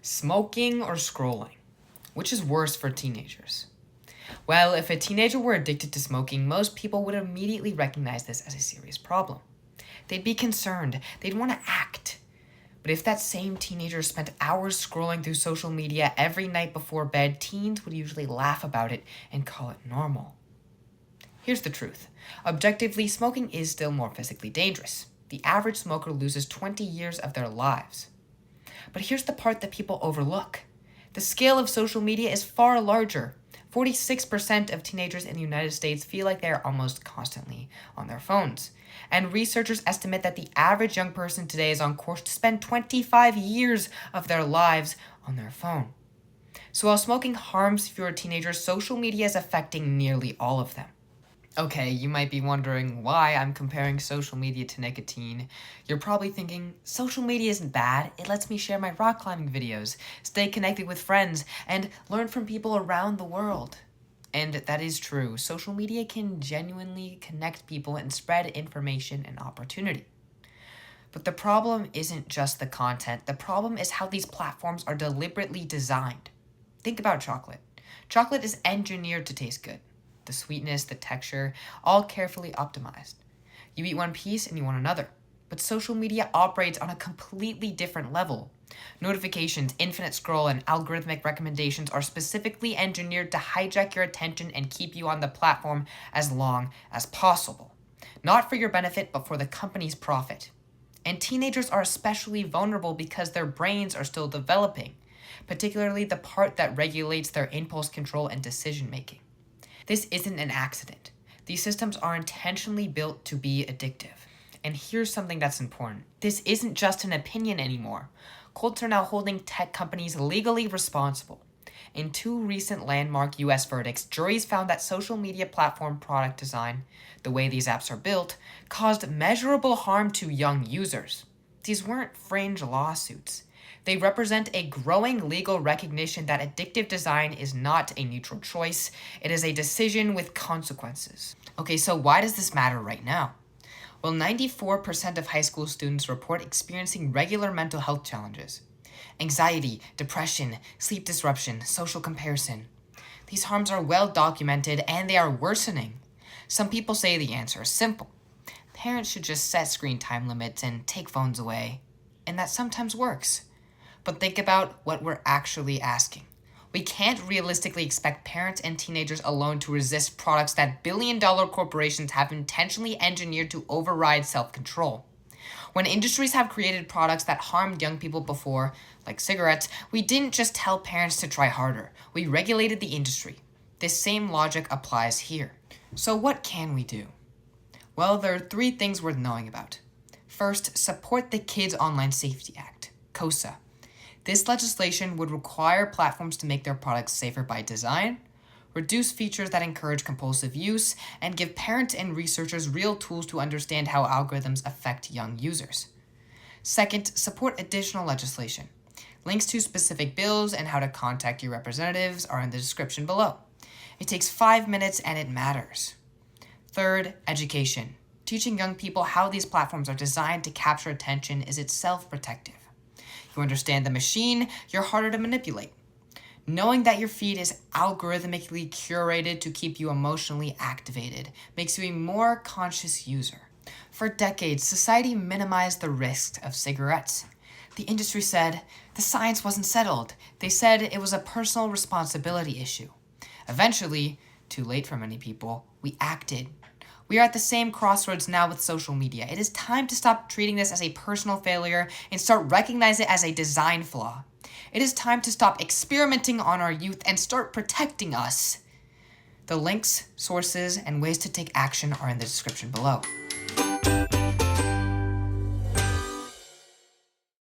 Smoking or scrolling? Which is worse for teenagers? Well, if a teenager were addicted to smoking, most people would immediately recognize this as a serious problem. They'd be concerned, they'd want to act. But if that same teenager spent hours scrolling through social media every night before bed, teens would usually laugh about it and call it normal. Here's the truth. Objectively, smoking is still more physically dangerous. The average smoker loses 20 years of their lives. But here's the part that people overlook. The scale of social media is far larger. 46% of teenagers in the United States feel like they are almost constantly on their phones. And researchers estimate that the average young person today is on course to spend 25 years of their lives on their phone. So while smoking harms fewer teenagers, social media is affecting nearly all of them. Okay, you might be wondering why I'm comparing social media to nicotine. You're probably thinking, social media isn't bad. It lets me share my rock climbing videos, stay connected with friends, and learn from people around the world. And that is true. Social media can genuinely connect people and spread information and opportunity. But the problem isn't just the content. The problem is how these platforms are deliberately designed. Think about chocolate. Chocolate is engineered to taste good. The sweetness, the texture, all carefully optimized. You eat one piece and you want another. But social media operates on a completely different level. Notifications, infinite scroll, and algorithmic recommendations are specifically engineered to hijack your attention and keep you on the platform as long as possible. Not for your benefit, but for the company's profit. And teenagers are especially vulnerable because their brains are still developing, particularly the part that regulates their impulse control and decision making. This isn't an accident. These systems are intentionally built to be addictive. And here's something that's important. This isn't just an opinion anymore. Courts are now holding tech companies legally responsible. In 2 recent landmark US verdicts, juries found that social media platform product design, the way these apps are built, caused measurable harm to young users. These weren't fringe lawsuits. They represent a growing legal recognition that addictive design is not a neutral choice. It is a decision with consequences. Okay, so why does this matter right now? Well, 94% of high school students report experiencing regular mental health challenges. Anxiety, depression, sleep disruption, social comparison. These harms are well documented and they are worsening. Some people say the answer is simple. Parents should just set screen time limits and take phones away. And that sometimes works. But think about what we're actually asking. We can't realistically expect parents and teenagers alone to resist products that billion-dollar corporations have intentionally engineered to override self-control. When industries have created products that harmed young people before, like cigarettes, we didn't just tell parents to try harder. We regulated the industry. This same logic applies here. So what can we do? Well, there are 3 things worth knowing about. First, support the Kids Online Safety Act, KOSA. This legislation would require platforms to make their products safer by design, reduce features that encourage compulsive use, and give parents and researchers real tools to understand how algorithms affect young users. Second, support additional legislation. Links to specific bills and how to contact your representatives are in the description below. It takes 5 minutes and it matters. Third, education. Teaching young people how these platforms are designed to capture attention is itself protective. You understand the machine, you're harder to manipulate. Knowing that your feed is algorithmically curated to keep you emotionally activated makes you a more conscious user. For decades, society minimized the risks of cigarettes. The industry said the science wasn't settled. They said it was a personal responsibility issue. Eventually, too late for many people, we acted. We are at the same crossroads now with social media. It is time to stop treating this as a personal failure and start recognizing it as a design flaw. It is time to stop experimenting on our youth and start protecting us. The links, sources, and ways to take action are in the description below.